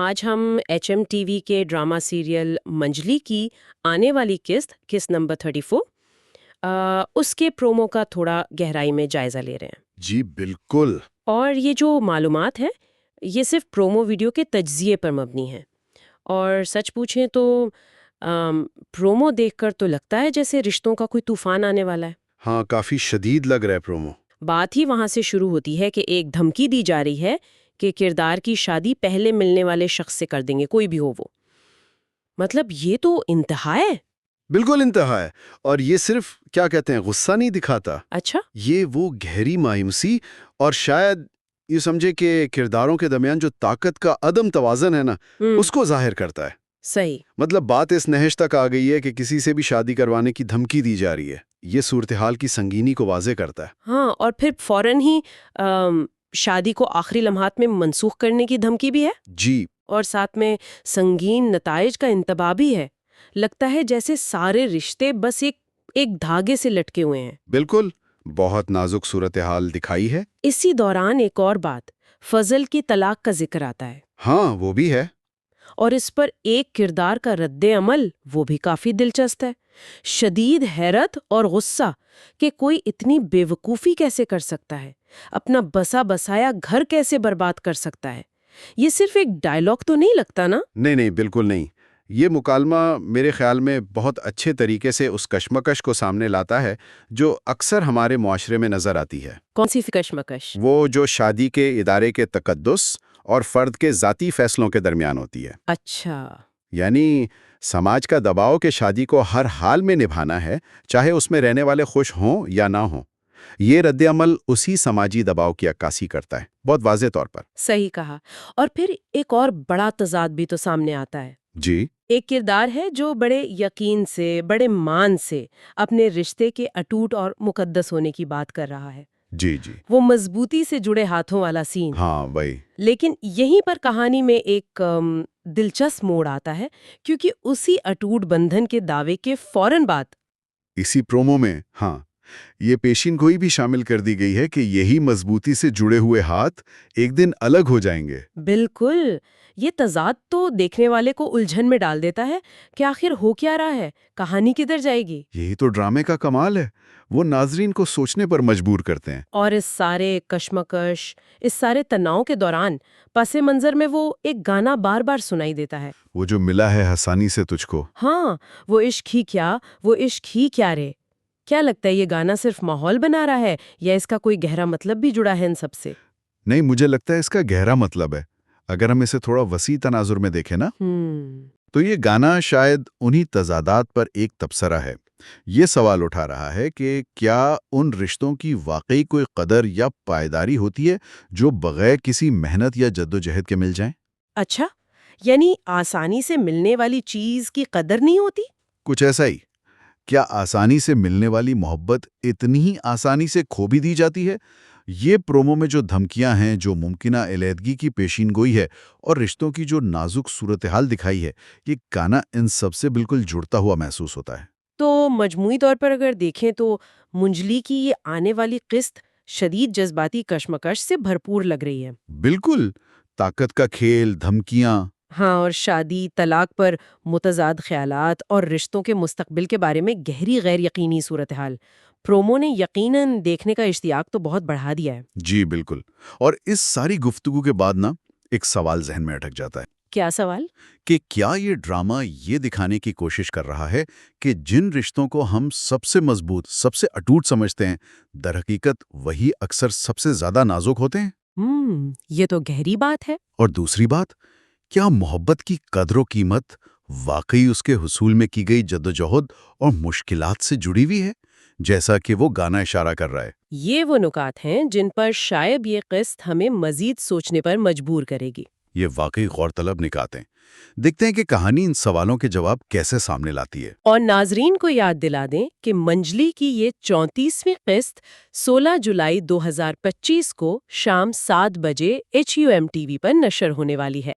آج ہم H M T V کے ڈرامہ سیریل منجلی کی آنے والی قسط نمبر 34 اس کے پرومو کا تھوڑا گہرائی میں جائزہ لے رہے ہیں۔ جی بالکل۔ اور یہ جو معلومات ہیں یہ صرف پرومو ویڈیو کے تجزیے پر مبنی ہیں، اور سچ پوچھیں تو پرومو دیکھ کر تو لگتا ہے جیسے رشتوں کا کوئی طوفان آنے والا ہے۔ ہاں، کافی شدید لگ رہا ہے پرومو۔ بات ہی وہاں سے شروع ہوتی ہے کہ ایک دھمکی دی جا رہی ہے کہ کردار کی شادی پہلے ملنے والے شخص سے کر دیں گے، کوئی بھی ہو وہ۔ مطلب یہ تو انتہا ہے۔ بالکل انتہا ہے، اور یہ صرف کیا کہتے ہیں غصہ نہیں دکھاتا، اچھا، یہ وہ گہری مایوسی اور شاید یہ سمجھے کہ کرداروں کے درمیان جو طاقت کا عدم توازن ہے نا، اس کو ظاہر کرتا ہے۔ صحیح۔ مطلب بات اس نہج تک آ گئی ہے کہ کسی سے بھی شادی کروانے کی دھمکی دی جا رہی ہے۔ یہ صورتحال کی سنگینی کو واضح کرتا ہے۔ ہاں، اور پھر فوراً ہی شادی کو آخری لمحات میں منسوخ کرنے کی دھمکی بھی ہے، جی، اور ساتھ میں سنگین نتائج کا انتباہ بھی ہے۔ لگتا ہے جیسے سارے رشتے بس ایک دھاگے سے لٹکے ہوئے ہیں۔ بالکل، بہت نازک صورتحال دکھائی ہے۔ اسی دوران ایک اور بات، فضل کی طلاق کا ذکر آتا ہے، ہاں، وہ بھی ہے۔ اور اس پر ایک کردار کا رد عمل وہ بھی کافی دلچسپ ہے۔ شدید حیرت اور غصہ کہ کوئی اتنی بے وقوفی کیسے کر سکتا ہے، اپنا بسا بسایا گھر کیسے برباد کر سکتا ہے۔ یہ صرف ایک ڈائلاگ تو نہیں لگتا نا؟ نہیں، بالکل نہیں۔ یہ مکالمہ میرے خیال میں بہت اچھے طریقے سے اس کشمکش کو سامنے لاتا ہے جو اکثر ہمارے معاشرے میں نظر آتی ہے۔ کون سی کشمکش؟ وہ جو شادی کے ادارے کے تقدس اور فرد کے ذاتی فیصلوں کے درمیان ہوتی ہے۔ اچھا۔ یعنی سماج کا دباؤ کہ شادی کو ہر حال میں نبھانا ہے، چاہے اس میں رہنے والے خوش ہوں یا نہ ہوں۔ یہ رد عمل اسی سماجی دباؤ کی عکاسی کرتا ہے، بہت واضح طور پر۔ صحیح کہا۔ اور پھر ایک اور بڑا تضاد بھی تو سامنے آتا ہے۔ جی، ایک کردار ہے جو بڑے یقین سے، بڑے مان سے اپنے رشتے کے اٹوٹ اور مقدس ہونے کی بات کر رہا ہے۔ جی، وہ مضبوطی سے جڑے ہاتھوں والا سین۔ ہاں وہی۔ لیکن یہیں پر کہانی میں ایک دلچسپ موڑ آتا ہے، کیونکہ اسی اٹوٹ بندھن کے دعوے کے فوراً بعد اسی پرومو میں ہاں یہ پیشین گوئی بھی شامل کر دی گئی ہے کہ یہی مضبوطی سے جڑے ہوئے ہاتھ ایک دن الگ ہو جائیں گے۔ بالکل، یہ تضاد تو دیکھنے والے کو الجھن میں ڈال دیتا ہے کہ آخر ہو کیا رہا ہے، کہانی کدھر جائے گی۔ یہی تو ڈرامے کا کمال ہے، وہ ناظرین کو سوچنے پر مجبور کرتے ہیں۔ اور اس سارے کشمکش، اس سارے تناؤ کے دوران پس منظر میں وہ ایک گانا بار بار سنائی دیتا ہے، وہ جو ملا ہے حسانی سے تجھ کو۔ ہاں، وہ عشق ہی کیا رے۔ کیا لگتا ہے یہ گانا صرف ماحول بنا رہا ہے یا اس کا کوئی گہرا مطلب بھی جڑا ہے ان سب سے؟ نہیں، مجھے لگتا ہے اس کا گہرا مطلب ہے۔ اگر ہم اسے تھوڑا وسیع تناظر میں دیکھیں نا، تو یہ گانا شاید انہی تضادات پر ایک تبصرہ ہے۔ یہ سوال اٹھا رہا ہے کہ کیا ان رشتوں کی واقعی کوئی قدر یا پائیداری ہوتی ہے جو بغیر کسی محنت یا جدوجہد کے مل جائیں؟ اچھا، یعنی آسانی سے ملنے والی چیز کی قدر نہیں ہوتی؟ کچھ ایسا ہی۔ کیا آسانی سے ملنے والی محبت اتنی ہی آسانی سے کھو بھی دی جاتی ہے؟ یہ پرومو میں جو دھمکیاں ہیں، جو ممکنہ علیحدگی کی پیشین گوئی ہے اور رشتوں کی جو نازک صورتحال دکھائی ہے، یہ گانا ان سب سے بالکل جڑتا ہوا محسوس ہوتا ہے۔ تو مجموعی طور پر اگر دیکھیں تو منجلی کی یہ آنے والی قسط شدید جذباتی کشمکش سے بھرپور لگ رہی ہے۔ بالکل، طاقت کا کھیل، دھمکیاں۔ ہاں، اور شادی، طلاق پر متضاد خیالات اور رشتوں کے مستقبل کے بارے میں گہری غیر یقینی صورتحال۔ پرومو نے یقیناً دیکھنے کا اشتیاق تو بہت بڑھا دیا ہے۔ جی بالکل، اور اس ساری گفتگو کے بعد نا ایک سوال ذہن میں اٹک جاتا ہے کیا سوال؟ کہ کیا یہ ڈرامہ یہ دکھانے کی کوشش کر رہا ہے کہ جن رشتوں کو ہم سب سے مضبوط، سب سے اٹوٹ سمجھتے ہیں، در حقیقت وہی اکثر سب سے زیادہ نازک ہوتے ہیں؟ یہ تو گہری بات ہے۔ اور دوسری بات، کیا محبت کی قدر و قیمت واقعی اس کے حصول میں کی گئی جدوجہد اور مشکلات سے جڑی ہوئی ہے، جیسا کہ وہ گانا اشارہ کر رہا ہے؟ یہ وہ نکات ہیں جن پر شاید یہ قسط ہمیں مزید سوچنے پر مجبور کرے گی۔ یہ واقعی غور طلب نکات ہیں۔ دیکھتے ہیں کہ کہانی ان سوالوں کے جواب کیسے سامنے لاتی ہے۔ اور ناظرین کو یاد دلا دیں کہ منجلی کی یہ 34ویں قسط 16 جولائی 2025 کو شام 7 بجے HUM TV پر نشر ہونے والی ہے۔